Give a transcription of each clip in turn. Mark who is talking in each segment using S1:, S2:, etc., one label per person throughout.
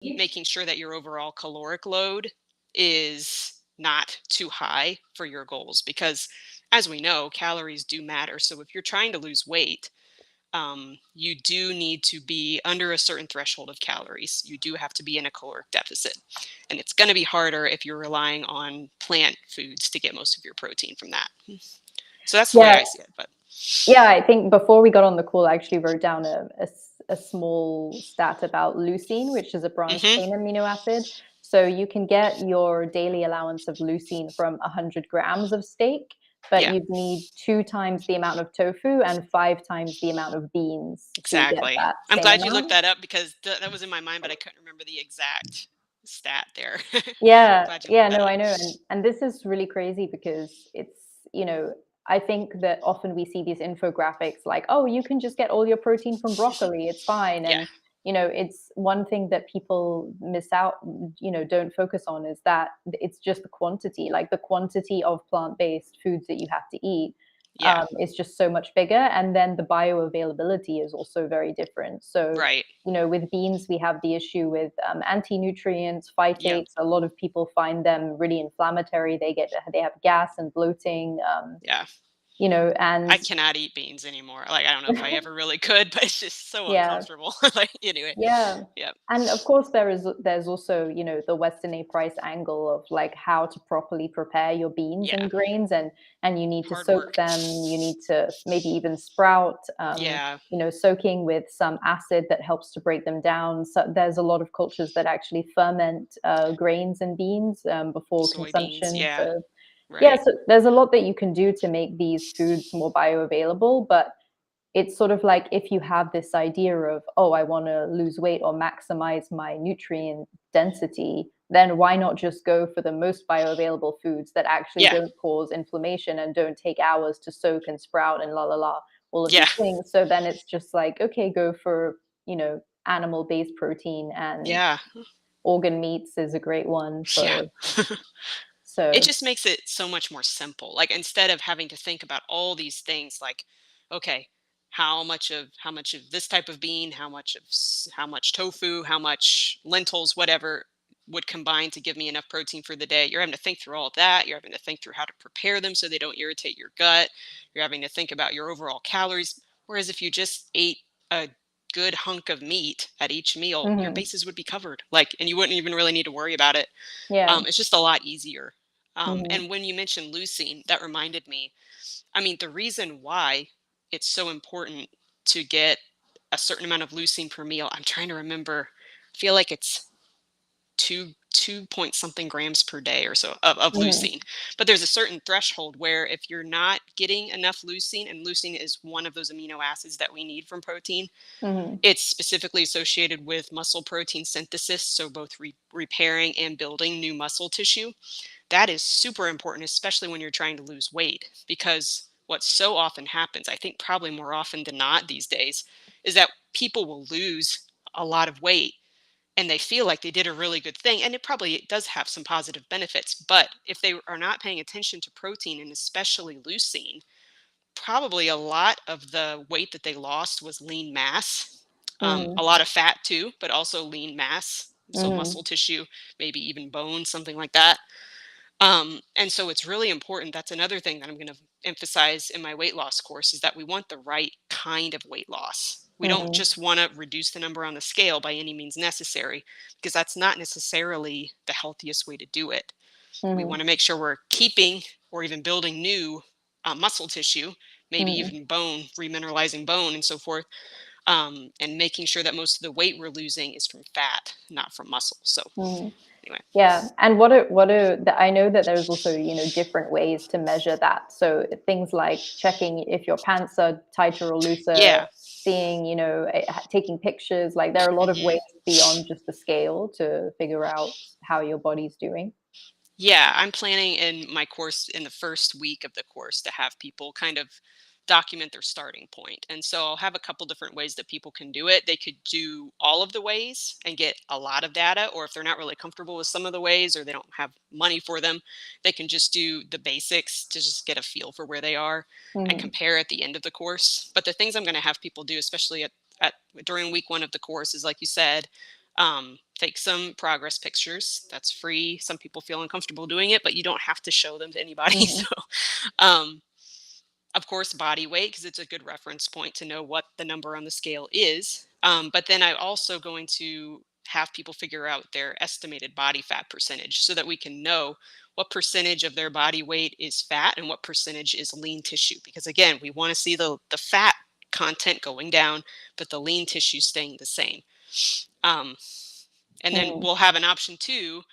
S1: making sure that your overall caloric load is not too high for your goals, because as we know, calories do matter. So if you're trying to lose weight, you do need to be under a certain threshold of calories. You do have to be in a caloric deficit. And it's going to be harder if you're relying on plant foods to get most of your protein from that. So that's the way
S2: Yeah,
S1: I see it. But
S2: yeah. I think before we got on the call, I actually wrote down a small stat about leucine, which is a branched
S1: hmm
S2: chain amino acid. So you can get your daily allowance of leucine from 100 grams of steak, but
S1: yeah,
S2: you'd need 2 times the amount of tofu and 5 times the amount of beans to get
S1: exactly.
S2: that
S1: I'm
S2: same
S1: glad you looked
S2: amount.
S1: that up, because that was in my mind, but I couldn't remember the exact stat there.
S2: Yeah,
S1: Glad you looked
S2: yeah,
S1: that
S2: no,
S1: up.
S2: I know, and this is really crazy because I think that often we see these infographics like, "Oh, you can just get all your protein from broccoli, it's fine."
S1: Yeah,
S2: And it's one thing that people miss out, don't focus on is that it's just the quantity, like the quantity of plant-based foods that you have to eat
S1: yeah,
S2: is just so much bigger, and then the bioavailability is also very different. So
S1: right.
S2: with beans, we have the issue with anti-nutrients,
S1: Yeah,
S2: phytates. A lot of people find them really inflammatory. They have gas and bloating,
S1: yeah.
S2: and
S1: I cannot eat beans anymore. Like, I don't know if I ever really could, but it's just so
S2: yeah,
S1: uncomfortable. Like, anyway.
S2: yeah.
S1: Yep.
S2: And of course, there's also the Weston A. Price angle of like how to properly prepare your beans
S1: Yeah.
S2: and grains, and you need to
S1: Hard
S2: soak
S1: work.
S2: them. You need to maybe even sprout.
S1: Yeah.
S2: Soaking with some acid that helps to break them down. So there's a lot of cultures that actually ferment grains and beans before
S1: Soybeans.
S2: consumption.
S1: Yeah.
S2: So yeah,
S1: Right.
S2: so there's a lot that you can do to make these foods more bioavailable, but it's sort of like if you have this idea of, oh, I want to lose weight or maximize my nutrient density, then why not just go for the most bioavailable foods that actually
S1: Yeah.
S2: don't cause inflammation and don't take hours to soak and sprout and la la la, all of
S1: Yeah.
S2: these things. So then it's just like, okay, go for, animal based protein, and
S1: Yeah.
S2: organ meats is a great one
S1: Yeah.
S2: for,
S1: It
S2: so
S1: just makes it so much more simple. Like, instead of having to think about all these things, like, okay, how much of this type of bean, how much tofu, how much lentils, whatever would combine to give me enough protein for the day. You're having to think through all of that. You're having to think through how to prepare them so they don't irritate your gut. You're having to think about your overall calories. Whereas if you just ate a good hunk of meat at each meal, your
S2: mhm,
S1: bases would be covered. Like, and you wouldn't even really need to worry about it.
S2: yeah.
S1: It's just a lot easier.
S2: Mhm,
S1: And when you mentioned leucine, that reminded me. I mean, the reason why it's so important to get a certain amount of leucine per meal, I'm trying to remember. I feel like it's two point something grams per day or so of
S2: mhm,
S1: leucine. But there's a certain threshold where if you're not getting enough leucine, and leucine is one of those amino acids that we need from protein,
S2: mhm,
S1: it's specifically associated with muscle protein synthesis, so both repairing and building new muscle tissue. That is super important, especially when you're trying to lose weight, because what so often happens, I think probably more often than not these days, is that people will lose a lot of weight and they feel like they did a really good thing. And it probably does have some positive benefits. But if they are not paying attention to protein, and especially leucine, probably a lot of the weight that they lost was lean mass. A
S2: mhm,
S1: lot of fat too, but also lean mass. So
S2: mhm,
S1: muscle tissue, maybe even bone, something like that. And so it's really important. That's another thing that I'm going to emphasize in my weight loss course, is that we want the right kind of weight loss. We don't
S2: mhm,
S1: just want to reduce the number on the scale by any means necessary, because that's not necessarily the healthiest way to do it. We
S2: mhm,
S1: want to make sure we're keeping or even building new muscle tissue, maybe
S2: mhm.
S1: even bone, remineralizing bone and so forth, and making sure that most of the weight we're losing is from fat, not from muscle. So
S2: Mhm.
S1: anyway,
S2: Yeah, and I know that there's also, different ways to measure that. So things like checking if your pants are tighter or looser,
S1: yeah.
S2: seeing, taking pictures, like there are a lot of
S1: hmm
S2: ways beyond just the scale to figure out how your body's doing.
S1: Yeah, I'm planning in my course, in the first week of the course, to have people kind of document their starting point. And so I'll have a couple different ways that people can do it. They could do all of the ways and get a lot of data, or if they're not really comfortable with some of the ways, or they don't have money for them, they can just do the basics to just get a feel for where they are and
S2: Mhm,
S1: compare at the end of the course. But the things I'm going to have people do, especially at during week one of the course, is like you said, take some progress pictures. That's free. Some people feel uncomfortable doing it, but you don't have to show them to anybody.
S2: Mhm.
S1: So, um, of course, body weight, because it's a good reference point to know what the number on the scale is. But then I'm also going to have people figure out their estimated body fat percentage so that we can know what percentage of their body weight is fat and what percentage is lean tissue. Because again, we want to see the fat content going down, but the lean tissue staying the same. Um, and then
S2: Mhm.
S1: we'll have an option too.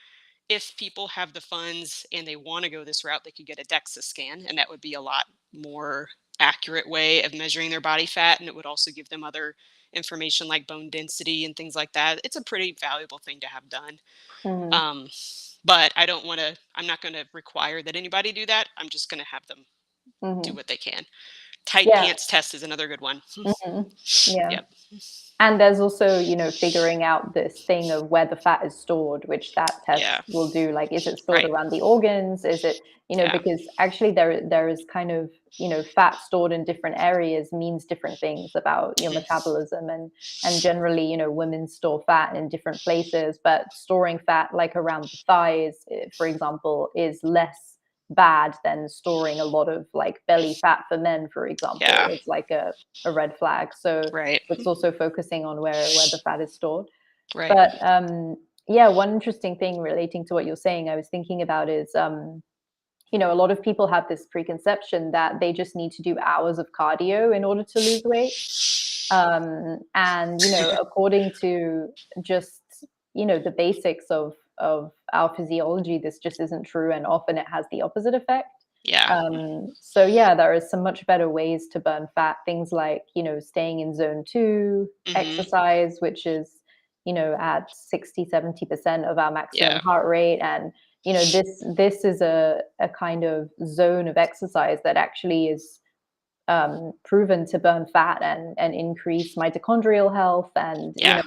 S1: If people have the funds and they want to go this route, they could get a DEXA scan, and that would be a lot more accurate way of measuring their body fat. And it would also give them other information like bone density and things like that. It's a pretty valuable thing to have done.
S2: Mhm.
S1: Um, but I'm not going to require that anybody do that. I'm just going to have them do
S2: Mhm.
S1: what they can. Tight
S2: Yeah.
S1: pants test is another good one.
S2: Mhm. Yeah.
S1: Yep.
S2: And there's also, figuring out this thing of where the fat is stored, which that
S1: Yeah.
S2: test will do. Like, is it stored
S1: Right.
S2: around the organs? Is it,
S1: Yeah.
S2: because actually there is kind of, fat stored in different areas means different things about your
S1: Mm.
S2: metabolism. And generally, women store fat in different places, but storing fat like around the thighs, for example, is less bad than storing a lot of like belly fat for men, for example.
S1: Yeah.
S2: It's like a red flag. So
S1: Right.
S2: it's also focusing on where the fat is stored.
S1: Right.
S2: But yeah, one interesting thing relating to what you're saying, I was thinking about is a lot of people have this preconception that they just need to do hours of cardio in order to lose weight. And according to just the basics of our physiology, this just isn't true, and often it has the opposite effect.
S1: Yeah.
S2: So yeah, there are some much better ways to burn fat. Things like staying in zone 2
S1: Hmm.
S2: exercise, which is at 60-70% of our maximum
S1: Yeah.
S2: heart rate. And this is a kind of zone of exercise that actually is proven to burn fat and increase mitochondrial health. And
S1: Yeah.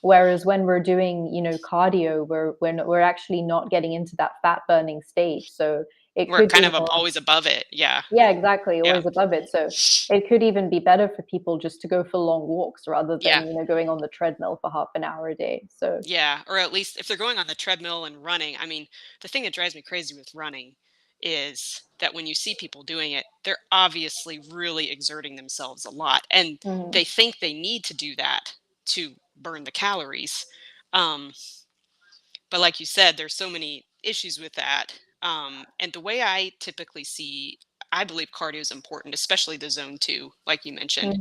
S2: whereas when we're doing cardio, we're actually not getting into that fat burning state. So it
S1: We're
S2: could
S1: kind
S2: be
S1: of
S2: more.
S1: always above it. Yeah.
S2: Yeah, exactly,
S1: Yeah.
S2: always above it. So it could even be better for people just to go for long walks rather
S1: Yeah.
S2: than going on the treadmill for half an hour a day. So.
S1: Yeah. Or at least if they're going on the treadmill and running, I mean, the thing that drives me crazy with running is that when you see people doing it, they're obviously really exerting themselves a lot. And
S2: Mhm,
S1: they think they need to do that to burn the calories. Um, but like you said, there's so many issues with that. And the way I typically see, I believe cardio is important, especially the zone two, like you mentioned.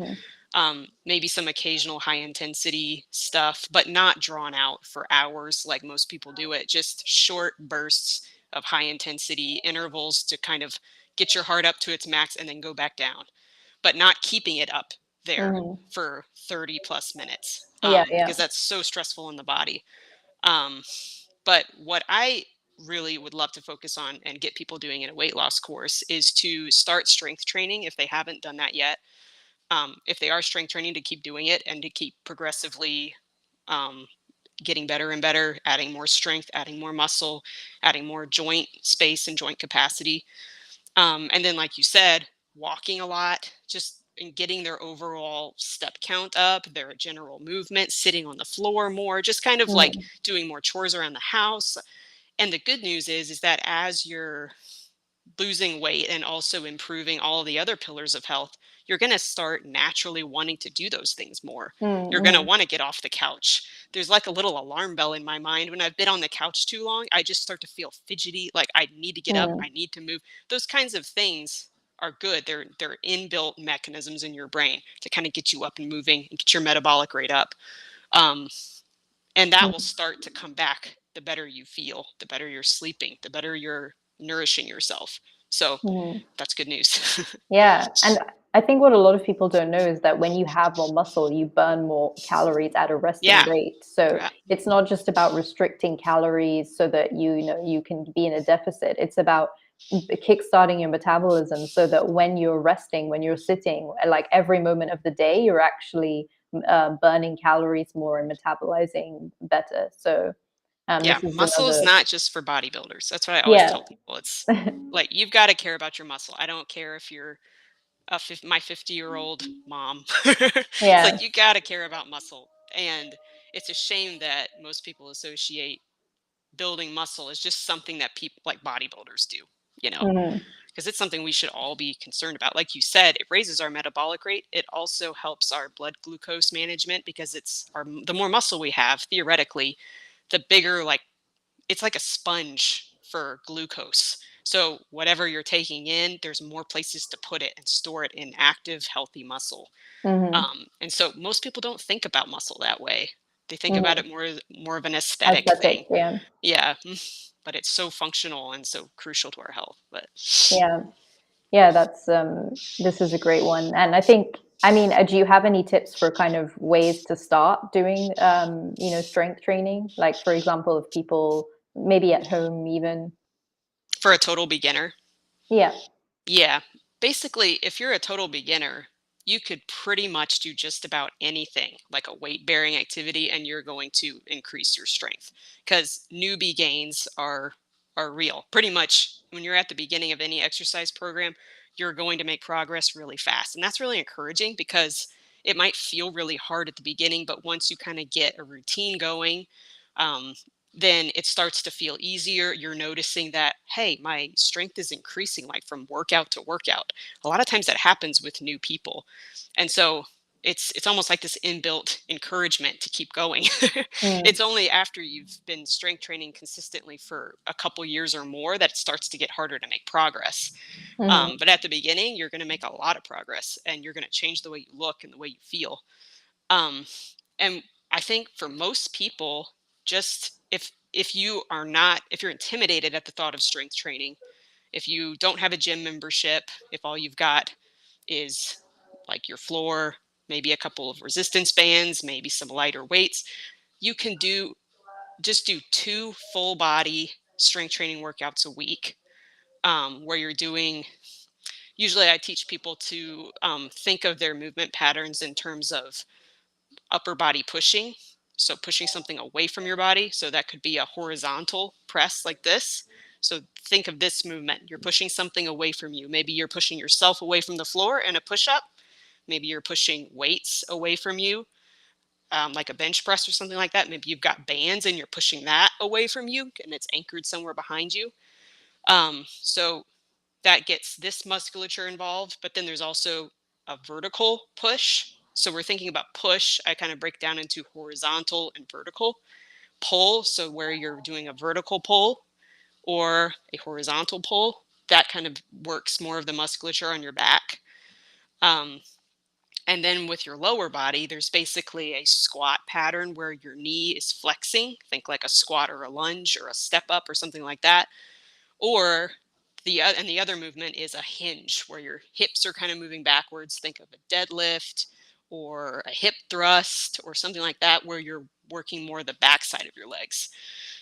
S2: mhm,
S1: Maybe some occasional high intensity stuff, but not drawn out for hours like most people do it. Just short bursts of high intensity intervals to kind of get your heart up to its max and then go back down, but not keeping it up there
S2: mhm.
S1: for 30 plus minutes,
S2: Yeah, yeah.
S1: because that's so stressful on the body. Um, but what I really would love to focus on and get people doing in a weight loss course is to start strength training if they haven't done that yet. If they are strength training, to keep doing it and to keep progressively um, getting better and better, adding more strength, adding more muscle, adding more joint space and joint capacity. And then, like you said, walking a lot, just and getting their overall step count up, their general movement, sitting on the floor more, just kind of like
S2: Mhm,
S1: doing more chores around the house. And the good news is that as you're losing weight and also improving all the other pillars of health, you're going to start naturally wanting to do those things more.
S2: mm,
S1: You're going to
S2: mhm,
S1: want to get off the couch. There's like a little alarm bell in my mind. When I've been on the couch too long, I just start to feel fidgety, like I need to get up,
S2: mm,
S1: I need to move. Those kinds of things are good. They're inbuilt mechanisms in your brain to kind of get you up and moving and get your metabolic rate up. Um, and that will
S2: mm,
S1: start to come back the better you feel, the better you're sleeping, the better you're nourishing yourself. So
S2: mhm.
S1: that's good news.
S2: Yeah, and I think what a lot of people don't know is that when you have more muscle, you burn more calories at a resting
S1: Yeah.
S2: rate. So
S1: Yeah.
S2: it's not just about restricting calories so that you can be in a deficit. It's about kickstarting your metabolism so that when you're resting, when you're sitting, like every moment of the day, you're actually burning calories more and metabolizing better. So
S1: Yeah.
S2: this is
S1: Muscle is
S2: another.
S1: not just for bodybuilders. That's what I always
S2: Yeah.
S1: tell people. It's like you've got to care about your muscle. I don't care if you're my 50-year-old mom. It's
S2: Yeah.
S1: like you got to care about muscle. And it's a shame that most people associate building muscle as just something that people like bodybuilders do, you know,
S2: Mhm.
S1: because it's something we should all be concerned about. Like you said, it raises our metabolic rate. It also helps our blood glucose management because the more muscle we have, theoretically, the bigger, like, it's like a sponge for glucose. So whatever you're taking in, there's more places to put it and store it in active, healthy muscle.
S2: Mhm.
S1: And so most people don't think about muscle that way. They think about
S2: Mhm.
S1: it more of an aesthetic
S2: Aesthetic,
S1: thing.
S2: yeah.
S1: Yeah, but it's so functional and so crucial to our health. But
S2: Yeah. Yeah, that's this is a great one. And I think, I mean, do you have any tips for kind of ways to start doing strength training? Like for example, if people maybe at home even.
S1: for a total beginner,
S2: Yeah.
S1: yeah. Basically, if you're a total beginner, you could pretty much do just about anything, like a weight bearing activity, and you're going to increase your strength because newbie gains are real. Pretty much when you're at the beginning of any exercise program, you're going to make progress really fast. And that's really encouraging because it might feel really hard at the beginning, but once you kind of get a routine going, um, then it starts to feel easier. You're noticing that, hey, my strength is increasing like from workout to workout. A lot of times that happens with new people. And so it's almost like this inbuilt encouragement to keep going.
S2: Mm.
S1: It's only after you've been strength training consistently for a couple years or more that it starts to get harder to make progress.
S2: Mhm.
S1: But at the beginning, you're going to make a lot of progress and you're going to change the way you look and the way you feel. Um, and I think for most people, just if you are not if you're intimidated at the thought of strength training, if you don't have a gym membership, if all you've got is like your floor, maybe a couple of resistance bands, maybe some lighter weights, you can do 2 full body strength training workouts a week, where you're doing. Usually, I teach people to think of their movement patterns in terms of upper body pushing. So pushing something away from your body. So that could be a horizontal press like this. So think of this movement. You're pushing something away from you. Maybe you're pushing yourself away from the floor in a push up. Maybe you're pushing weights away from you, like a bench press or something like that. Maybe you've got bands and you're pushing that away from you and it's anchored somewhere behind you. So that gets this musculature involved, but then there's also a vertical push. So we're thinking about push. I kind of break down into horizontal and vertical. Pull, so where you're doing a vertical pull or a horizontal pull, that kind of works more of the musculature on your back. Um, and then with your lower body, there's basically a squat pattern where your knee is flexing. Think like a squat or a lunge or a step up or something like that. Or the other movement is a hinge where your hips are kind of moving backwards. Think of a deadlift or a hip thrust or something like that where you're working more the backside of your legs.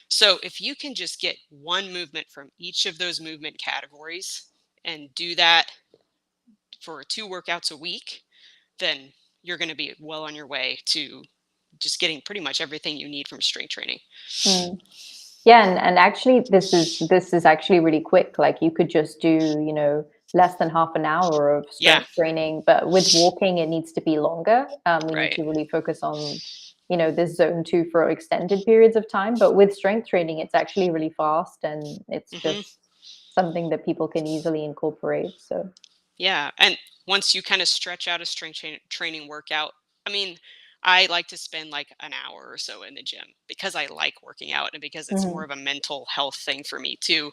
S1: So if you can just get one movement from each of those movement categories and do that for 2 workouts a week, then you're going to be well on your way to just getting pretty much everything you need from strength training.
S2: Mm. Yeah, and actually this is actually really quick. Like you could just do, less than half an hour of
S1: Yeah,
S2: strength training, but with walking it needs to be longer. We need
S1: right.
S2: to really focus on, this zone 2 for extended periods of time. But with strength training, it's actually really fast and it's
S1: Hmm.
S2: just something that people can easily incorporate. So,
S1: Yeah, and once you kind of stretch out a training workout, I mean, I like to spend like an hour or so in the gym because I like working out and because it's more
S2: mhm,
S1: of a mental health thing for me too.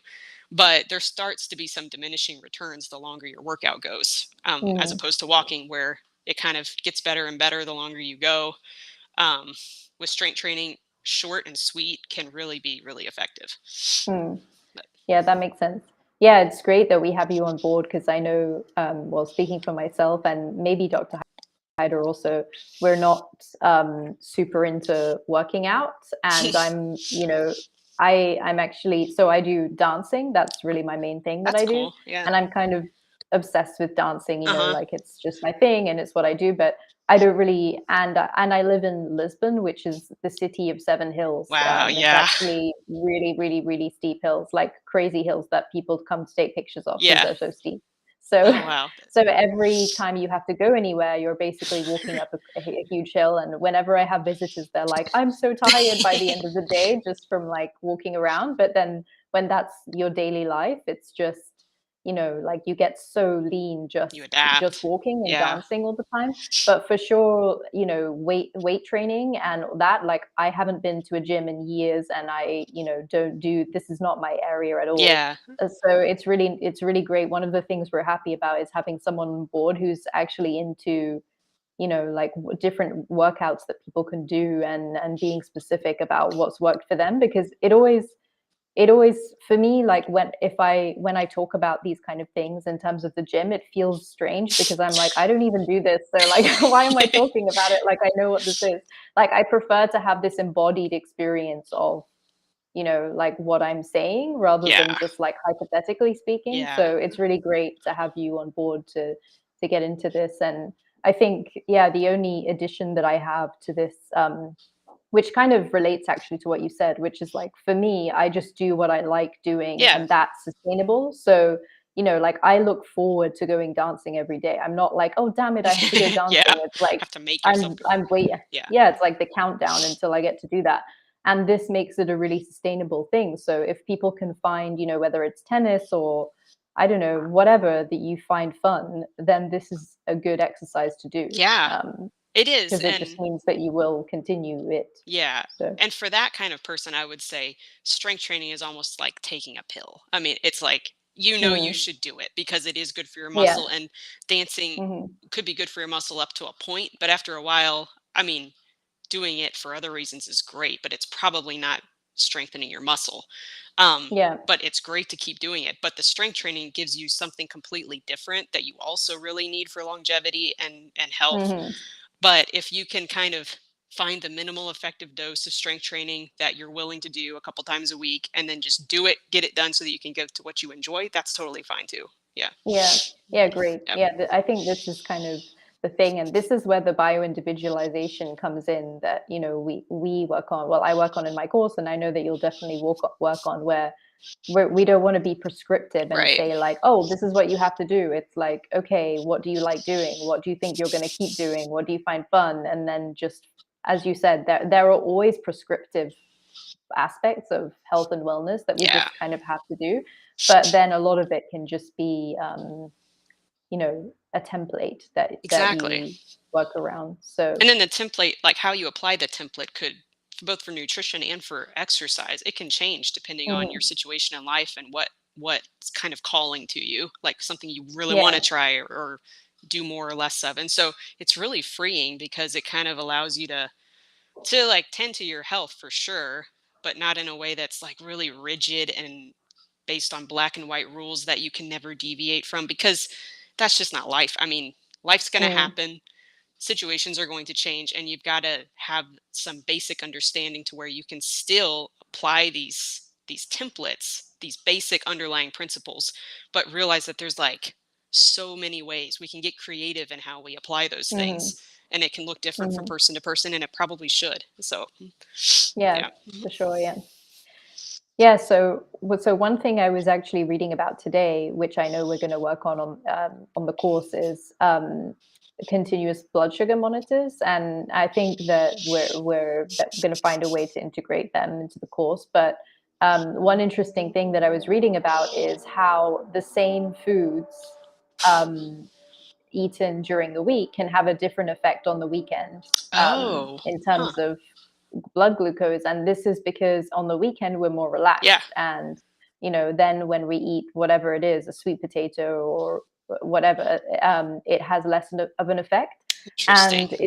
S1: But there starts to be some diminishing returns the longer your workout goes, as
S2: mhm,
S1: opposed to walking where it kind of gets better and better the longer you go. Um, with strength training, short and sweet can really be really effective.
S2: mm.
S1: But
S2: Yeah, that makes sense. Yeah, it's great that we have you on board because I know, well, speaking for myself and maybe Dr. Haider also, we're not super into working out. And I'm actually, so I do dancing. That's really my main thing that
S1: that's
S2: I do.
S1: cool. Yeah.
S2: And I'm kind of obsessed with dancing,
S1: Uh huh.
S2: like it's just my thing and it's what I do. But I don't really, and I live in Lisbon, which is the city of 7 hills.
S1: Wow.
S2: It's
S1: Yeah.
S2: actually really, really, really steep hills, like crazy hills that people come to take pictures of because
S1: Yeah.
S2: they're so steep. So
S1: Oh, wow.
S2: so every time you have to go anywhere, you're basically walking up a huge hill. And whenever I have visitors, they're like, I'm so tired by the end of the day just from like walking around. But then when that's your daily life, it's just, like you get so lean
S1: You
S2: just
S1: adapt.
S2: walking and
S1: Yeah.
S2: dancing all the time. But for sure, weight training and that, like I haven't been to a gym in years, and I, don't do this is not my area at all.
S1: Yeah.
S2: So it's really great. One of the things we're happy about is having someone on board who's actually into, like different workouts that people can do, and being specific about what's worked for them, because it always for me, like when I talk about these kind of things in terms of the gym, it feels strange because I'm like, I don't even do this, so like why am I talking about it like I know what this is? Like I prefer to have this embodied experience of, like what I'm saying, rather
S1: Yeah.
S2: than just like hypothetically speaking.
S1: Yeah.
S2: So it's really great to have you on board to get into this. And I think, yeah, the only addition that I have to this, which kind of relates actually to what you said, which is like for me, I just do what I like doing,
S1: Yeah.
S2: and that's sustainable. So, like I look forward to going dancing every day. I'm not like, oh damn it, I have to go
S1: Yeah.
S2: dancing. It's like
S1: Have to make yourself
S2: I'm
S1: go.
S2: I'm waiting.
S1: Yeah.
S2: Yeah, it's like the countdown until I get to do that. And this makes it a really sustainable thing. So if people can find, whether it's tennis or I don't know, whatever that you find fun, then this is a good exercise to do.
S1: Yeah. It is.
S2: Because it just
S1: And
S2: means that you will continue it.
S1: yeah.
S2: So,
S1: And for that kind of person, I would say strength training is almost like taking a pill. I mean, it's like, you
S2: mm,
S1: should do it because it is good for your
S2: yeah,
S1: muscle, and dancing
S2: mhm,
S1: could be good for your muscle up to a point, but after a while, I mean, doing it for other reasons is great, but it's probably not strengthening your muscle.
S2: yeah,
S1: But it's great to keep doing it. But the strength training gives you something completely different that you also really need for longevity and health.
S2: mhm,
S1: But if you can kind of find the minimal effective dose of strength training that you're willing to do a couple times a week, and then just do it, get it done so that you can get to what you enjoy, that's totally fine too. Yeah.
S2: yeah, yeah, great.
S1: Yep.
S2: Yeah, I think this is kind of the thing, and this is where the bio-individualization comes in that, we work on, well, I work on in my course, and I know that you'll definitely work on, where we don't want to be prescriptive and
S1: Right.
S2: say like, oh, this is what you have to do. It's like, okay, what do you like doing? What do you think you're going to keep doing? What do you find fun? And then just, as you said, there are always prescriptive aspects of health and wellness that we
S1: Yeah.
S2: just kind of have to do. But then a lot of it can just be, a template that
S1: Exactly.
S2: you work around. So,
S1: And then the template, like how you apply the template could, both for nutrition and for exercise, it can change depending on your
S2: mhm,
S1: situation in life and what's kind of calling to you, like something you really want
S2: yeah,
S1: to try, or do more or less of. And so it's really freeing because it kind of allows you to like tend to your health for sure, but not in a way that's like really rigid and based on black and white rules that you can never deviate from, because that's just not life. I mean, life's going to
S2: mm,
S1: happen, situations are going to change, and you've got to have some basic understanding to where you can still apply these templates, these basic underlying principles, but realize that there's like so many ways we can get creative in how we apply those
S2: mhm,
S1: things, and it can look different from
S2: mhm.
S1: person to person, and it probably should. So
S2: Yeah,
S1: yeah.
S2: for sure. Yeah. Yeah, so one thing I was actually reading about today, which I know we're going to work on the course, is continuous blood sugar monitors, and I think that we're going to find a way to integrate them into the course. But one interesting thing that I was reading about is how the same foods um, eaten during the week can have a different effect on the weekend,
S1: Oh,
S2: in
S1: huh.
S2: terms of blood glucose. And this is because on the weekend we're more
S1: Yeah.
S2: relaxed, and then when we eat whatever it is, a sweet potato or whatever, it has less of an effect.
S1: Interesting.
S2: And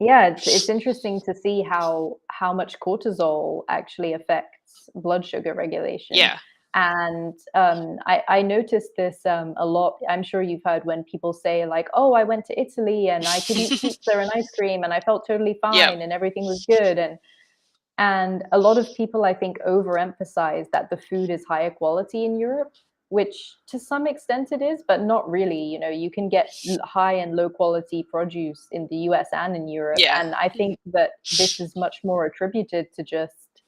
S2: yeah, it's interesting to see how much cortisol actually affects blood sugar regulation.
S1: Yeah.
S2: And I noticed this a lot. I'm sure you've heard when people say like, "Oh, I went to Italy and I could eat pizza and ice cream and I felt totally
S1: Yep.
S2: fine and everything was good." And a lot of people, I think, overemphasize that the food is higher quality in Europe, which to some extent it is, but not really. You can get high and low quality produce in the US and in Europe.
S1: Yeah.
S2: And I think that this is much more attributed to just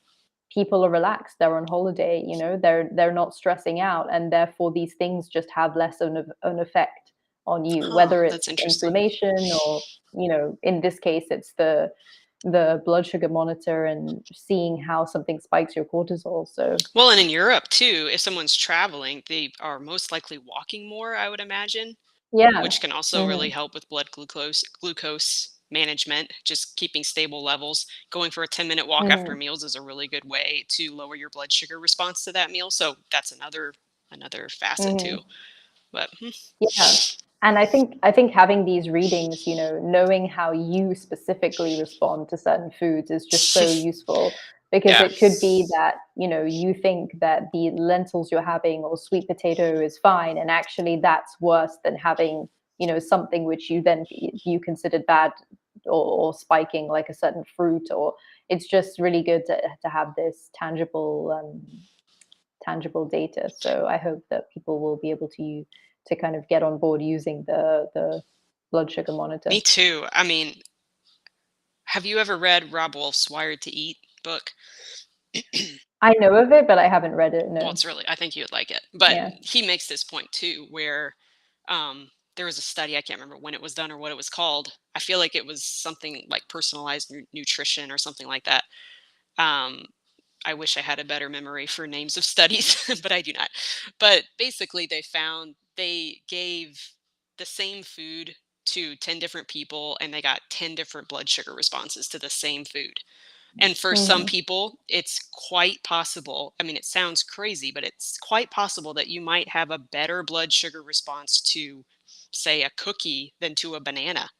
S2: people are relaxed, they're on holiday, they're not stressing out, and therefore these things just have less of an effect on you,
S1: Huh,
S2: whether
S1: that's
S2: it's
S1: interesting.
S2: inflammation or, in this case, it's the blood sugar monitor and seeing how something spikes your cortisol. So
S1: Well, and in Europe too, if someone's traveling, they are most likely walking more, I would imagine,
S2: yeah.
S1: which can also really
S2: Mhm.
S1: help with blood glucose management, just keeping stable levels. Going for a 10-minute walk after
S2: Mhm.
S1: meals is a really good way to lower your blood sugar response to that meal. So that's another facet too.
S2: Mhm.
S1: But
S2: Yeah. And I think having these readings, knowing how you specifically respond to certain foods is just so useful, because
S1: yeah,
S2: it could be that, you think that the lentils you're having or sweet potato is fine, and actually that's worse than having, something which you considered bad, or spiking like a certain fruit. Or it's just really good to have this tangible data. So I hope that people will be able to kind of get on board using the blood sugar
S1: me
S2: monitor.
S1: too. I mean, have you ever read Rob Wolf's Wired to Eat book?
S2: I know of it, but I haven't read it.
S1: Well,
S2: No.
S1: it's really, I think you would like it. But
S2: Yeah.
S1: he makes this point too, where there was a study, I can't remember when it was done or what it was called. I feel like it was something like personalized nutrition or something like that. Um, I wish I had a better memory for names of studies, but I do not. But basically, they gave the same food to 10 different people and they got 10 different blood sugar responses to the same food. And for some
S2: Mhm.
S1: people, it's quite possible. I mean, it sounds crazy, but it's quite possible that you might have a better blood sugar response to, say, a cookie than to a banana.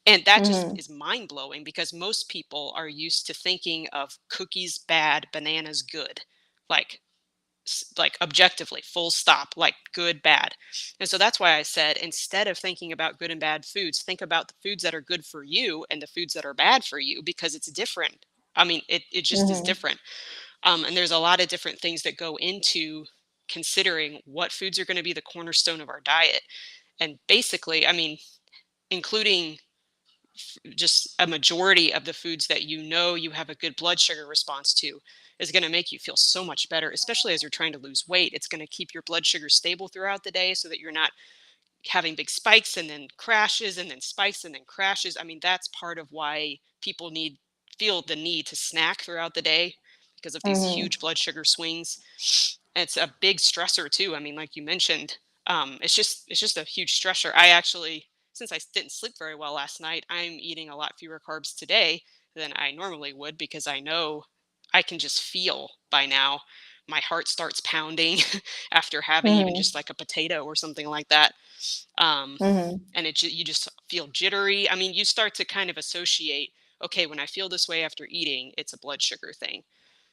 S1: And that just
S2: Mhm.
S1: is mind blowing because most people are used to thinking of cookies bad, bananas good. Like, like objectively, full stop, like good, bad. And so that's why I said, instead of thinking about good and bad foods, think about the foods that are good for you and the foods that are bad for you, because it's different. I mean, it just is
S2: Mhm.
S1: different. And there's a lot of different things that go into considering what foods are going to be the cornerstone of our diet. And basically, I mean, including just a majority of the foods that you have a good blood sugar response to is going to make you feel so much better, especially as you're trying to lose weight. It's going to keep your blood sugar stable throughout the day so that you're not having big spikes and then crashes and then spikes and then crashes. I mean, that's part of why people feel the need to snack throughout the day, because of these
S2: Mhm.
S1: huge blood sugar swings. It's a big stressor too. I mean, like you mentioned, it's just a huge stressor. I actually, since I didn't sleep very well last night, I'm eating a lot fewer carbs today than I normally would, because I know I can just feel by now my heart starts pounding after having even
S2: Mhm.
S1: just like a potato or something like that. um,
S2: Mhm.
S1: and you just feel jittery. I mean, you start to kind of associate, okay, when I feel this way after eating, it's a blood sugar thing.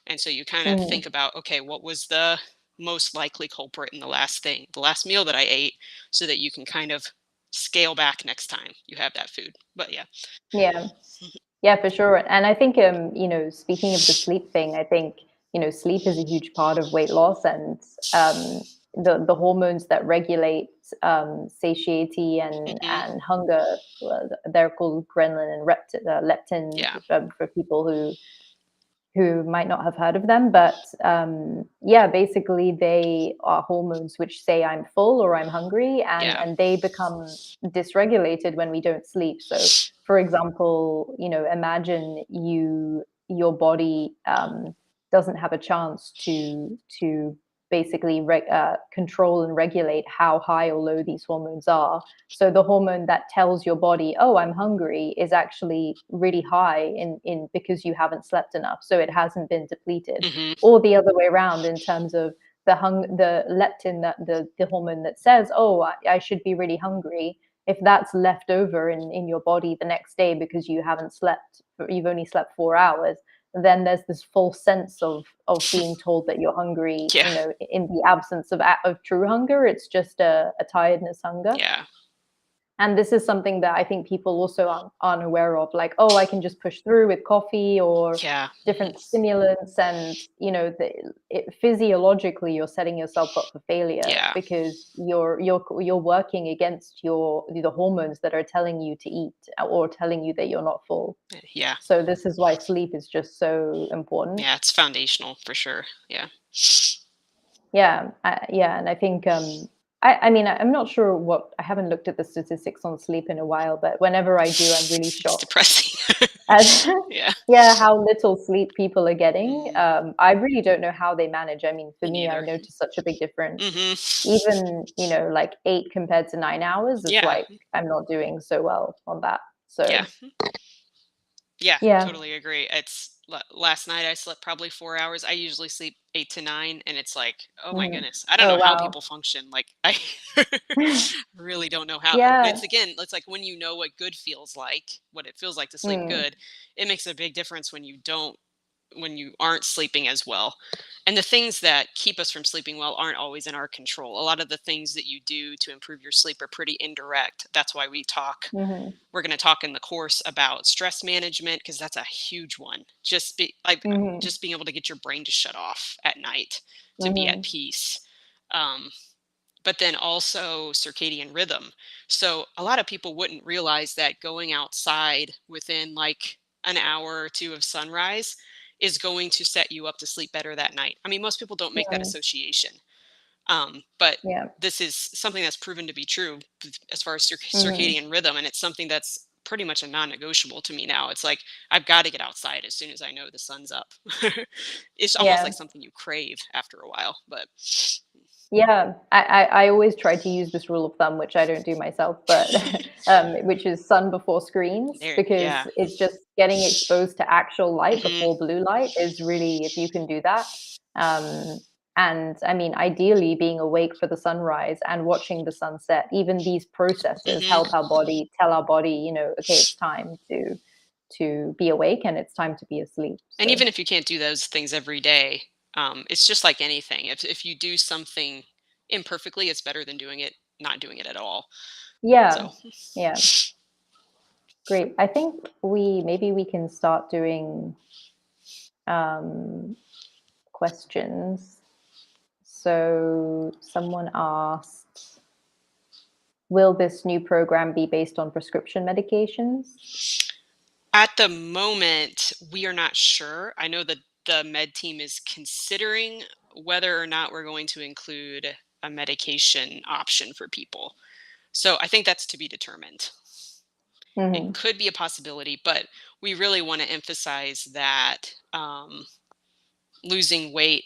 S1: And so you kind of think
S2: Mhm.
S1: about, okay, what was the most likely culprit in the last meal that I ate, so that you can kind of scale back next time you have that food. But yeah.
S2: Yeah. Yeah, for sure. And I think, speaking of the sleep thing, I think, sleep is a huge part of weight loss, and the hormones that regulate satiety
S1: Hmm.
S2: and hunger, they're called ghrelin and leptin,
S1: Yeah.
S2: for people who might not have heard of them. But yeah, basically they are hormones which say I'm full or I'm hungry, and
S1: Yeah.
S2: they become dysregulated when we don't sleep. So, for example, imagine your body doesn't have a chance to basically control and regulate how high or low these hormones are. So the hormone that tells your body, "Oh, I'm hungry," is actually really high in because you haven't slept enough, so it hasn't been depleted.
S1: Hmm.
S2: Or the other way around, in terms of the leptin, that the hormone that says, "Oh, I should be really hungry." If that's left over in your body the next day because you've only slept 4 hours, then there's this false sense of being told that you're hungry,
S1: Yeah.
S2: in the absence of true hunger. It's just a tiredness hunger.
S1: Yeah.
S2: And this is something that I think people also aren't aware of. Like, oh, I can just push through with coffee or
S1: Yeah.
S2: different stimulants, and physiologically you're setting yourself up for failure
S1: Yeah.
S2: because you're working against the hormones that are telling you to eat or telling you that you're not full.
S1: Yeah.
S2: So this is why sleep is just so important.
S1: Yeah, it's foundational for sure. Yeah.
S2: Yeah, and I think I mean I'm not sure what I haven't looked at the statistics on sleep in a while, but whenever I do, I'm really
S1: It's
S2: shocked
S1: depressing.
S2: at
S1: Yeah.
S2: yeah, how little sleep people are getting.
S1: Mhm.
S2: I really don't know how they manage. I mean, for
S1: Me
S2: me, I
S1: neither.
S2: notice such a big difference.
S1: Mhm.
S2: Even, like 8 compared to 9 hours, it's
S1: Yeah.
S2: like I'm not doing so well on that.
S1: Yeah.
S2: So,
S1: Yeah,
S2: yeah.
S1: totally agree. Last night I slept probably 4 hours. I usually sleep 8 to 9, and it's like, "Oh my
S2: Mhm.
S1: goodness." I don't
S2: Oh,
S1: know how
S2: wow.
S1: people function. Like I really don't know how.
S2: Yeah.
S1: It's again, it's like when you know what good feels like, what it feels like to sleep
S2: Mm.
S1: good, it makes a big difference when you aren't sleeping as well. And the things that keep us from sleeping well aren't always in our control. A lot of the things that you do to improve your sleep are pretty indirect. That's why
S2: Mhm.
S1: we're going to talk in the course about stress management, because that's a huge one.
S2: Mhm.
S1: Just being able to get your brain to shut off at night, to be at
S2: Mhm.
S1: peace. Um, but then also circadian rhythm. So a lot of people wouldn't realize that going outside within like an hour or two of sunrise is going to set you up to sleep better that night. I mean, most people don't make that
S2: Mm.
S1: association, but
S2: Yeah.
S1: this is something that's proven to be true as far as
S2: Mhm.
S1: circadian rhythm, and it's something that's pretty much a non-negotiable to me now. It's like I've got to get outside as soon as I know the sun's up. It's almost
S2: Yeah.
S1: like something you crave after a while, but
S2: Yeah, I always try to use this rule of thumb, which I don't do myself, but which is sun before screens,
S1: there,
S2: because
S1: yeah.
S2: it's just getting exposed to actual light
S1: Hmm.
S2: before blue light is really, if you can do that. Um, and I mean, ideally, being awake for the sunrise and watching the sunset, even these processes
S1: Hmm.
S2: help our body tell our body, okay, it's time to be awake and it's time to be asleep.
S1: And
S2: So
S1: even if you can't do those things every day, it's just like anything. If you do something imperfectly, it's better than not doing it at all.
S2: yeah,
S1: So
S2: yeah. Great. I think we can start doing um, questions. So someone asked, will this new program be based on prescription medications?
S1: at the moment, we are not sure. I know that the med team is considering whether or not we're going to include a medication option for people. So I think that's to be determined. It
S2: Hmm.
S1: could be a possibility, but we really want to emphasize that losing weight,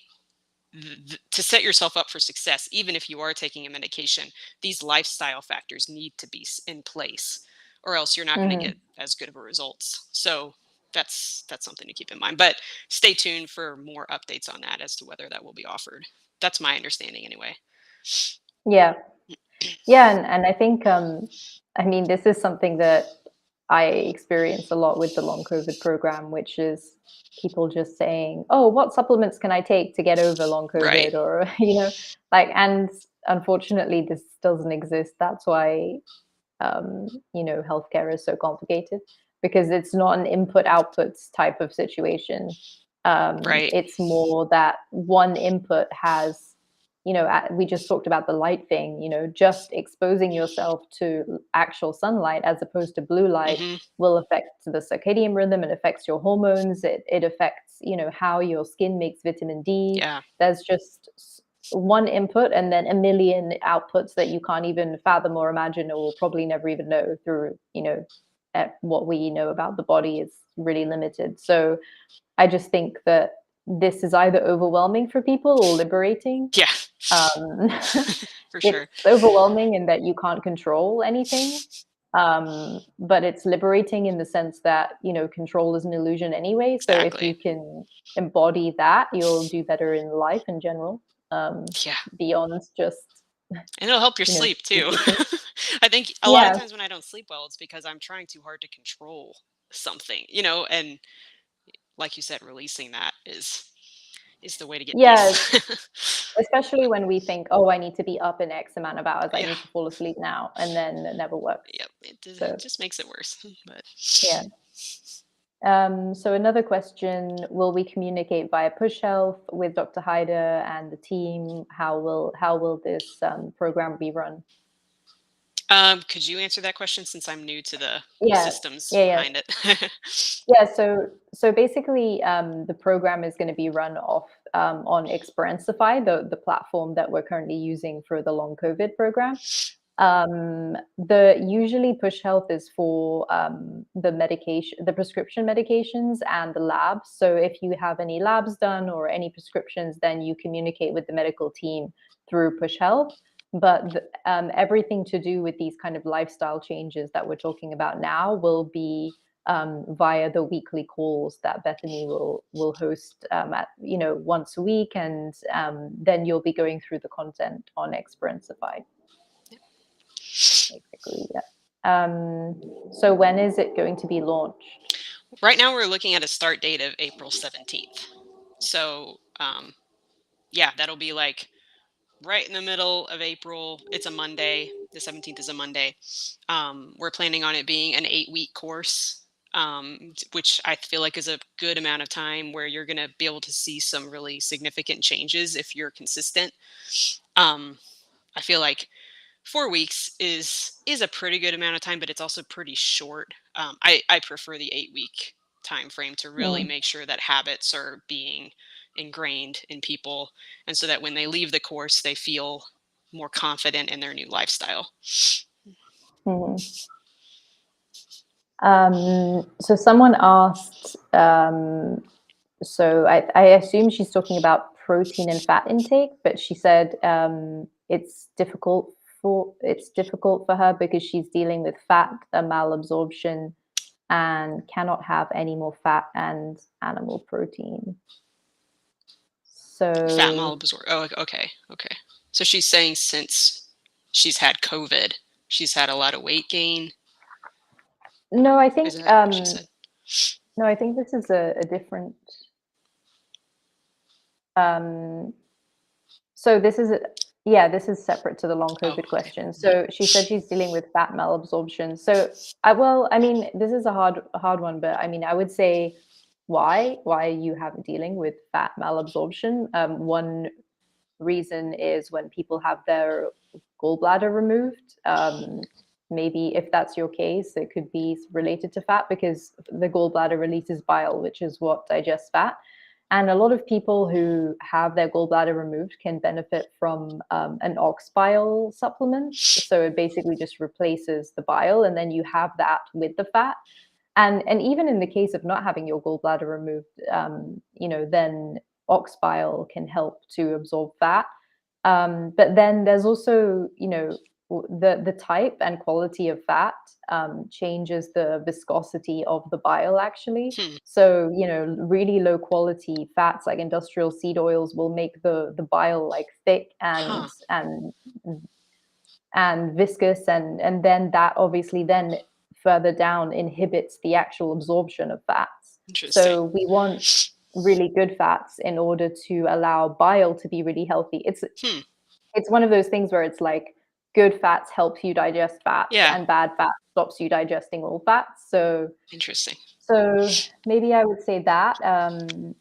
S1: to set yourself up for success, even if you are taking a medication, these lifestyle factors need to be in place, or else you're not going to
S2: Hmm.
S1: get as good of a results. So that's something to keep in mind. But stay tuned for more updates on that as to whether that will be offered. That's my understanding anyway.
S2: Yeah. Yeah, and I think I mean this is something that I experience a lot with the long COVID program, which is people just saying, "Oh, what supplements can I take to get over long
S1: Right.
S2: COVID?" Or like, and unfortunately, this doesn't exist. That's why healthcare is so complicated because it's not an input outputs type of situation.
S1: Right.
S2: It's more that one input has, we just talked about the light thing, just exposing yourself to actual sunlight as opposed to blue light
S1: Hmm.
S2: will affect the circadian rhythm. It affects your hormones. It affects, how your skin makes vitamin D.
S1: Yeah.
S2: There's just one input and then a million outputs that you can't even fathom or imagine or will probably never even know through, what we know about the body is really limited. So I just think that this is either overwhelming for people or liberating.
S1: Yeah.
S2: um,
S1: For
S2: it's
S1: sure.
S2: overwhelming in that you can't control anything, but it's liberating in the sense that control is an illusion anyway. So if you
S1: Exactly.
S2: can embody that, you'll do better in life in general, um,
S1: Yeah.
S2: beyond just
S1: And it'll help your sleep too.
S2: physically.
S1: I think a lot of
S2: Yeah,
S1: times when I don't sleep well, it's because I'm trying too hard to control something, and like you said, releasing that is the way to get
S2: yeah.
S1: peace.
S2: especially when we think, oh, I need to be up in X amount of hours, I
S1: Yeah.
S2: need to fall asleep now, and then it never works.
S1: Yep.
S2: So,
S1: It just makes it worse. But
S2: yeah. So another question, will we communicate via Push Health with Dr. Haider and the team? How will this program be run?
S1: could you answer that question since I'm new to the
S2: Yeah,
S1: systems
S2: yeah, yeah.
S1: behind it?
S2: Yeah, so basically, the program is going to be run off on Experientify, the platform that we're currently using for the long COVID program. The usually Push Health is for the medication, the prescription medications, and the labs. So if you have any labs done or any prescriptions, then you communicate with the medical team through Push Health. But everything to do with these kind of lifestyle changes that we're talking about now will be via the weekly calls that Bethany will host at once a week, and then you'll be going through the content on Experientify, basically. Yeah. So when is it going to be launched?
S1: Right now, we're looking at a start date of April 17th. So, yeah, that'll be like right in the middle of April. It's a Monday. The 17th is a Monday. We're planning on it being an 8-week course, which I feel like is a good amount of time where you're going to be able to see some really significant changes if you're consistent. Um, I feel like 4 weeks is a pretty good amount of time, but it's also pretty short. I prefer the 8-week time frame to really
S2: Mm,
S1: make sure that habits are being ingrained in people, and so that when they leave the course, they feel more confident in their new lifestyle.
S2: mhm. So someone asked, so I assume she's talking about protein and fat intake, but she said it's difficult for her because she's dealing with fat malabsorption and cannot have any more fat and animal protein.
S1: Fat
S2: So
S1: malabsorption. Oh, okay, okay. So she's saying since she's had COVID, she's had a lot of weight gain.
S2: no, I
S1: Is
S2: think
S1: that what she said?
S2: no, I think this is a different. Um, So this is yeah, this is separate to the long
S1: Oh,
S2: COVID
S1: okay.
S2: question. So she said she's dealing with fat malabsorption. So I mean, this is a hard one, but I mean, I would say why you have dealing with fat malabsorption. One reason is when people have their gallbladder removed. Maybe if that's your case, it could be related to fat because the gallbladder releases bile, which is what digests fat. And a lot of people who have their gallbladder removed can benefit from an ox bile supplement. So it basically just replaces the bile, and then you have that with the fat. And even in the case of not having your gallbladder removed, then ox bile can help to absorb fat. But then there's also, the type and quality of fat changes the viscosity of the bile actually.
S1: Hmm.
S2: So, really low quality fats like industrial seed oils will make the bile like thick
S1: Huh.
S2: and viscous, and then that obviously then further down inhibits the actual absorption of fats.
S1: Interesting.
S2: So we want really good fats in order to allow bile to be really healthy.
S1: Hmm.
S2: It's one of those things where it's like good fats help you digest fats
S1: Yeah.
S2: and bad fat stops you digesting all fats.
S1: Interesting.
S2: So maybe I would say that. I'm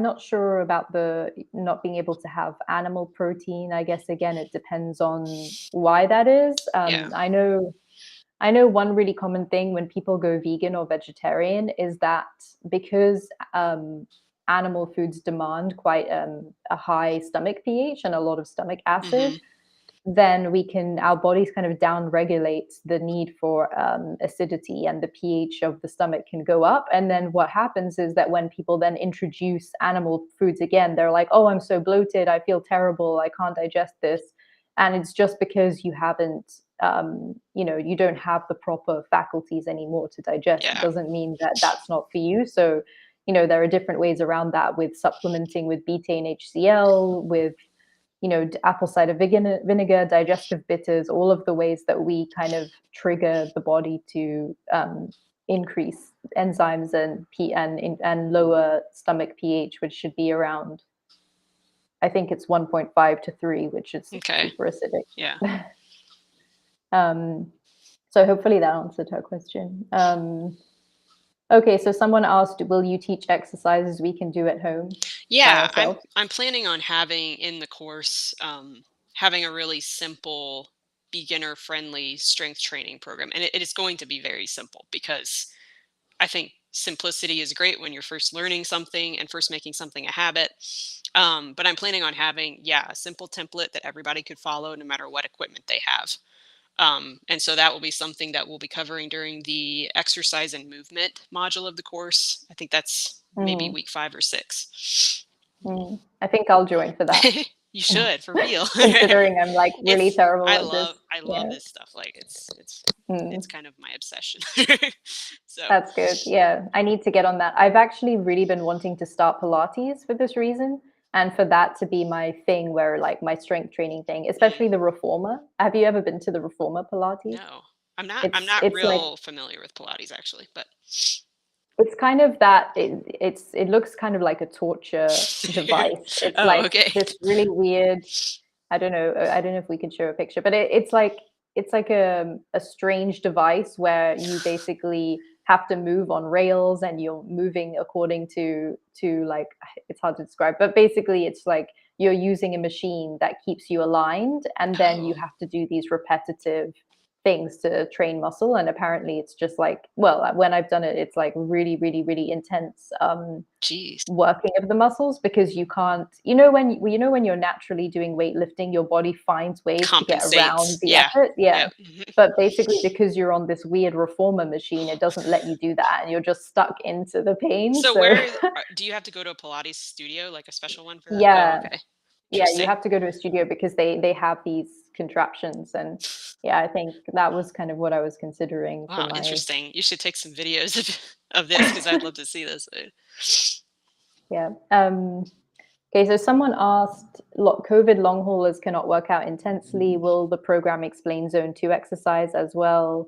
S2: not sure about the not being able to have animal protein. I guess again, it depends on why that is.
S1: Yeah.
S2: I know one really common thing when people go vegan or vegetarian is that because animal foods demand quite a high stomach pH and a lot of stomach
S1: Hmm.
S2: acid, then our bodies kind of down regulate the need for acidity, and the pH of the stomach can go up. And then what happens is that when people then introduce animal foods again, they're like, oh, I'm so bloated, I feel terrible, I can't digest this. And it's just because you haven't, you don't have the proper faculties anymore to digest. It
S1: Yeah.
S2: doesn't mean that that's not for you. So, there are different ways around that, with supplementing with betaine HCl, with apple cider vinegar, digestive bitters, all of the ways that we kind of trigger the body to increase enzymes and lower stomach pH, which should be around, I think it's 1.5 to 3, which is
S1: Okay.
S2: super
S1: Yeah.
S2: acidic. Um, so hopefully that answered her question. Okay, so someone asked, will you teach exercises we can do at home by
S1: Yeah, I'm
S2: ourselves?
S1: I'm planning on having in the course having a really simple beginner friendly strength training program, and it is going to be very simple because I think simplicity is great when you're first learning something and first making something a habit. But I'm planning on having, yeah, a simple template that everybody could follow no matter what equipment they have. And so that will be something that we'll be covering during the exercise and movement module of the course. I think that's maybe
S2: Mm,
S1: week 5 or 6.
S2: I think I'll join for that.
S1: You should, for real.
S2: Considering I'm like really
S1: It's
S2: terrible
S1: I
S2: at this.
S1: love I love
S2: Yeah.
S1: this stuff. Like it's
S2: Mm.
S1: kind of my obsession. So,
S2: That's good. Yeah, I need to get on that. I've actually really been wanting to start Pilates for this reason, and for that to be my thing where like my strength training thing,
S1: mm,
S2: especially the reformer. Have you ever been to the reformer Pilates?
S1: no, I'm
S2: It's
S1: not
S2: it's like
S1: real familiar with Pilates actually, but
S2: it's kind of that it looks kind of like a torture device. It's
S1: oh,
S2: like
S1: okay.
S2: this really weird I don't know if we can show a picture, but it's like a strange device where you basically have to move on rails and you're moving according to like it's hard to describe, but basically it's like you're using a machine that keeps you aligned, and then you
S1: Oh,
S2: have to do these repetitive things to train muscle. And apparently it's just like, well, when I've done it, it's like really, really, really intense
S1: geez.
S2: working of the muscles, because you can't, you know when you're naturally doing weightlifting, your body finds ways to get around
S1: Compensates.
S2: the
S1: Yeah.
S2: effort. Yeah.
S1: Yep. Mhm.
S2: But basically, because you're on this weird reformer machine, it doesn't let you do that, and you're just stuck into the pain.
S1: So
S2: So
S1: do you have to go to a Pilates studio, like a special one for that? Oh,
S2: yeah,
S1: okay.
S2: yeah, you
S1: Interesting.
S2: have to go to a studio because they have these contraptions. And yeah, I think that was kind of what I was considering for
S1: Wow,
S2: my
S1: interesting. You should take some videos of this because I'd love to see this.
S2: yeah. Okay, so someone asked, COVID long haulers cannot work out intensely. Will the program explain zone 2 exercise as well?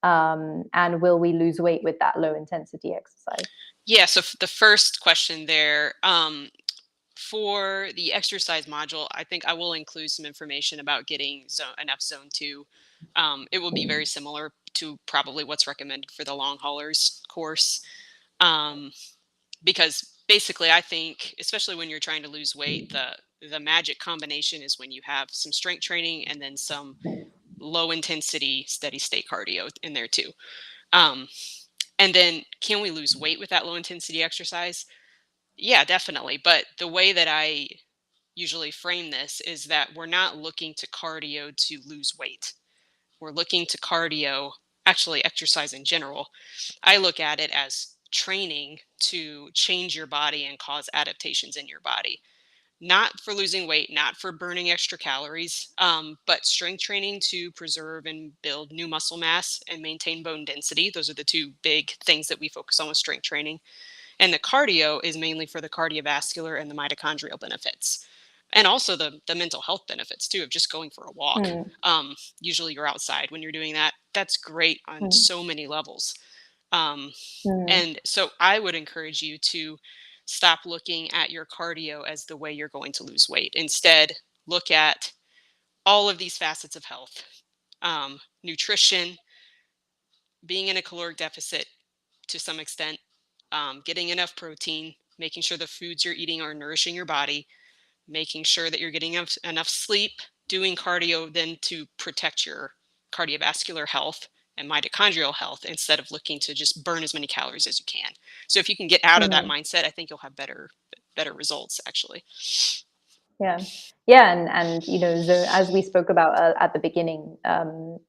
S2: And will we lose weight with that low intensity exercise?
S1: Yeah, so the first question there, for the exercise module, I think I will include some information about getting enough zone 2. It will be very similar to probably what's recommended for the long haulers course. Um, because basically I think, especially when you're trying to lose weight, the magic combination is when you have some strength training and then some low intensity steady state cardio in there too. Um, and then can we lose weight with that low intensity exercise? Yeah, definitely. But the way that I usually frame this is that we're not looking to cardio to lose weight. We're looking to cardio, actually exercise in general. I look at it as training to change your body and cause adaptations in your body. Not for losing weight, not for burning extra calories, but strength training to preserve and build new muscle mass and maintain bone density. Those are the two big things that we focus on with strength training. And the cardio is mainly for the cardiovascular and the mitochondrial benefits. And also the mental health benefits too of just going for a walk.
S2: Mm,
S1: Usually you're outside when you're doing that. That's great on
S2: mm,
S1: so many levels. Um,
S2: mm,
S1: and so I would encourage you to stop looking at your cardio as the way you're going to lose weight. Instead, look at all of these facets of health: nutrition, being in a caloric deficit to some extent, getting enough protein, making sure the foods you're eating are nourishing your body, making sure that you're getting enough sleep, doing cardio then to protect your cardiovascular health and mitochondrial health instead of looking to just burn as many calories as you can. So if you can get out of that
S2: mm.
S1: mindset, I think you'll have better results actually.
S2: Yeah. Yeah, and as we spoke about at the beginning,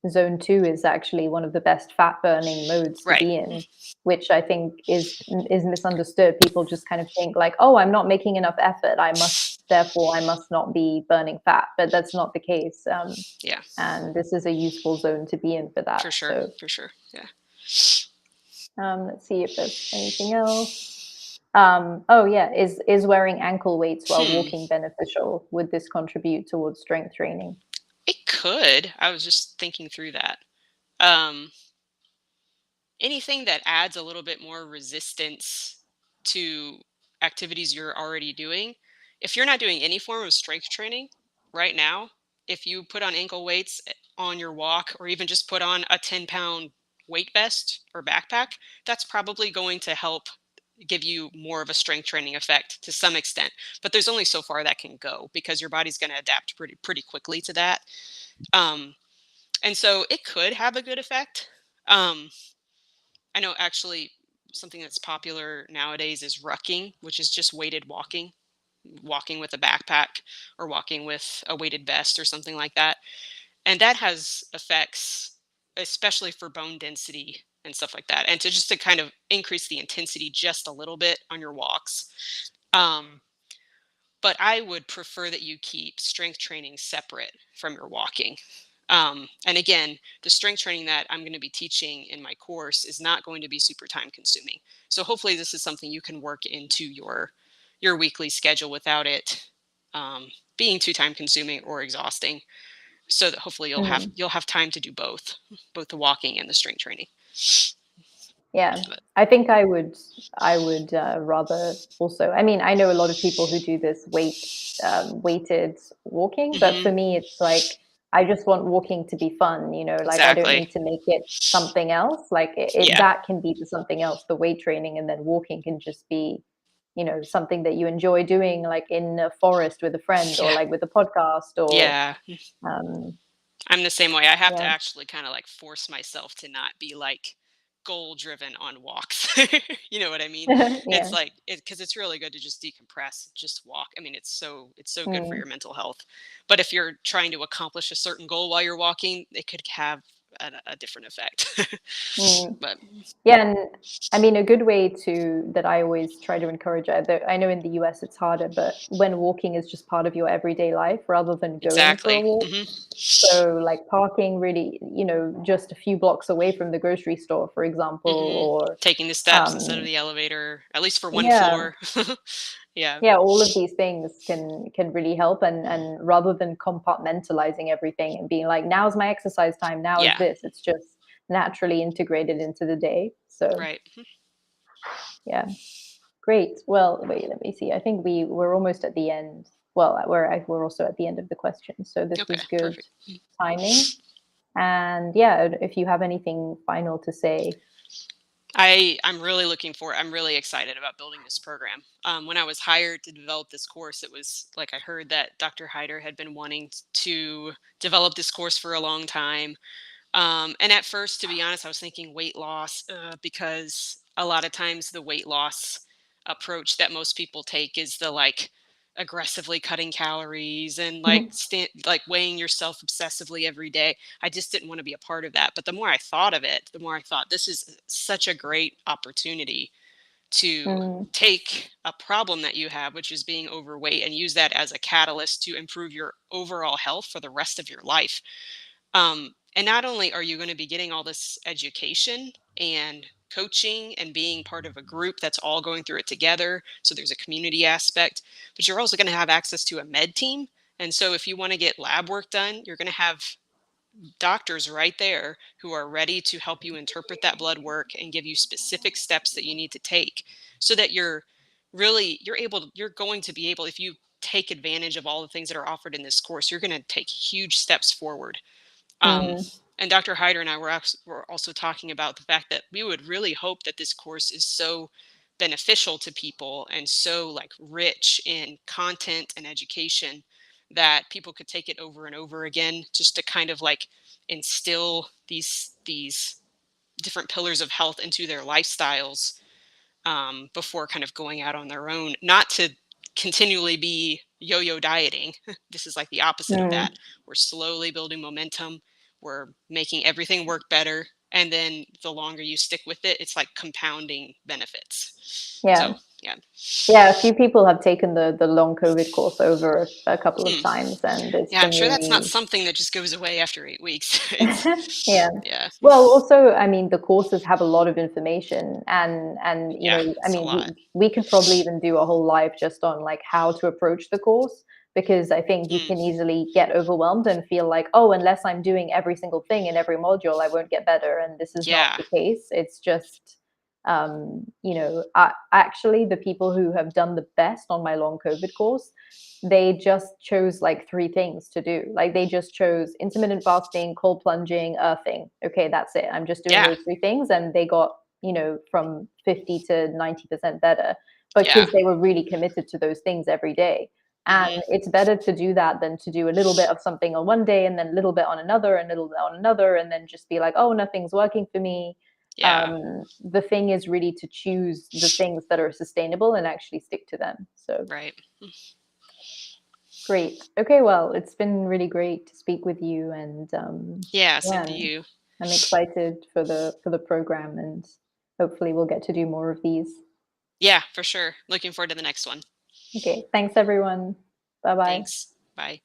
S2: zone 2 is actually one of the best fat burning modes to
S1: Right.
S2: be in, which I think is misunderstood. People just kind of think like, "Oh, I'm not making enough effort. I must not be burning fat." But that's not the case.
S1: Yeah,
S2: And this is a useful zone to be in for that.
S1: for sure.
S2: So,
S1: For sure. Yeah.
S2: let's see if there's anything else. Oh yeah, is wearing ankle weights while
S1: Hmm.
S2: walking beneficial? Would this contribute towards strength training?
S1: It could. I was just thinking through that. Um, anything that adds a little bit more resistance to activities you're already doing, If you're not doing any form of strength training right now, if you put on ankle weights on your walk, or even just put on a 10-pound weight vest or backpack, that's probably going to help give you more of a strength training effect to some extent. But there's only so far that can go, because your body's going to adapt pretty quickly to that. Um, and so it could have a good effect. Um, I know actually something that's popular nowadays is rucking, which is just weighted walking, walking with a backpack or walking with a weighted vest or something like that. And that has effects, especially for bone density and stuff like that. And to just to kind of increase the intensity just a little bit on your walks. Um, but I would prefer that you keep strength training separate from your walking. And again, the strength training that I'm going to be teaching in my course is not going to be super time consuming. So hopefully this is something you can work into your weekly schedule without it being too time consuming or exhausting. So that hopefully
S2: Mm.
S1: you'll have time to do both the walking and the strength training.
S2: Yeah,
S1: But,
S2: I think I would rather also. I mean, I know a lot of people who do this weighted walking, but for
S1: mhm,
S2: me, it's like I just want walking to be fun. Like I don't
S1: exactly.
S2: need to make it something else. Like
S1: Yeah.
S2: that can be the something else, the weight training, and then walking can just be, something that you enjoy doing, like in a forest with a friend, or
S1: Yeah.
S2: like with a podcast, or
S1: Yeah.
S2: um,
S1: I'm the same way. I have to
S2: yeah.
S1: actually kind of like force myself to not be like goal driven on walks. You know what I mean? It's
S2: Yeah.
S1: like because it's really good to just decompress, just walk. I mean, it's so good for
S2: Mm,
S1: your mental health. But if you're trying to accomplish a certain goal while you're walking, it could have a different effect.
S2: mm.
S1: But
S2: Yeah, and I mean, a good way to that I always try to encourage. I know in the US it's harder, but when walking is just part of your everyday life rather than going for a
S1: exactly.
S2: walk. So, like parking really, just a few blocks away from the grocery store, for example,
S1: Hmm.
S2: or
S1: Taking the steps instead of
S2: um,
S1: the elevator, at least for one
S2: yeah,
S1: floor. Yeah.
S2: yeah, all of these things can really help. And rather than compartmentalizing everything and being like, now's my exercise time, now is
S1: Yeah.
S2: this, it's just naturally integrated into the day. So,
S1: Right.
S2: yeah. Great. Well, wait, let me see. I think we're almost at the end. Well, we're also at the end of the questions, so this
S1: Okay.
S2: was good
S1: Perfect.
S2: timing. And yeah, if you have anything final to say.
S1: I'm really excited about building this program. When I was hired to develop this course, it was like I heard that Dr. Haider had been wanting to develop this course for a long time. And at first, to be honest, I was thinking weight loss because a lot of times the weight loss approach that most people take is the like aggressively cutting calories and like
S2: Mhm.
S1: like weighing yourself obsessively every day. I just didn't want to be a part of that. But the more I thought of it, the more I thought this is such a great opportunity to
S2: Mm,
S1: take a problem that you have, which is being overweight, and use that as a catalyst to improve your overall health for the rest of your life. And not only are you going to be getting all this education and coaching and being part of a group that's all going through it together, so there's a community aspect, but you're also going to have access to a med team. And so if you want to get lab work done, you're going to have doctors right there who are ready to help you interpret that blood work and give you specific steps that you need to take so that you're going to be able, if you take advantage of all the things that are offered in this course, you're going to take huge steps forward. um,
S2: mm,
S1: and Dr. Hyder and I were also talking about the fact that we would really hope that this course is so beneficial to people and so like rich in content and education that people could take it over and over again, just to kind of like instill these different pillars of health into their lifestyles before kind of going out on their own, not to continually be yo-yo dieting. This is like the opposite of that.
S2: mm.
S1: We're slowly building momentum. We're making everything work better. And then the longer you stick with it, it's like compounding benefits.
S2: Yeah.
S1: So, yeah.
S2: Yeah, a few people have taken the long COVID course over a couple of
S1: Hmm.
S2: times, and it's
S1: Yeah, I'm
S2: been
S1: sure that's not
S2: really.
S1: something that just goes away after 8 weeks. It's,
S2: Yeah.
S1: yeah.
S2: Well, also, I mean, the courses have a lot of information, and
S1: Yeah,
S2: I
S1: it's a
S2: mean,
S1: lot.
S2: we could probably even do a whole live just on like how to approach the course, because I think you
S1: Hmm.
S2: can easily get overwhelmed and feel like, oh, unless I'm doing every single thing in every module, I won't get better, and this is not
S1: Yeah.
S2: the case. It's just Actually, the people who have done the best on my long COVID course, they just chose like three things to do. Like they just chose intermittent fasting, cold plunging, earthing. Okay, that's it. I'm just doing
S1: Yeah.
S2: those three things. And they got, from 50 to 90% better
S1: Yeah.
S2: because they were really committed to those things every day. And
S1: Hmm.
S2: it's better to do that than to do a little bit of something on one day and then a little bit on another and a little bit on another and then just be like, oh, nothing's working for me.
S1: Yeah.
S2: The thing is really to choose the things that are sustainable and actually stick to them. So
S1: Right.
S2: great. Okay, well, it's been really great to speak with you, and
S1: Yeah. Same to
S2: yeah,
S1: you.
S2: I'm excited for the program, and hopefully we'll get to do more of these.
S1: Yeah, for sure. Looking forward to the next one.
S2: Okay, thanks everyone. Bye bye.
S1: Thanks. Bye.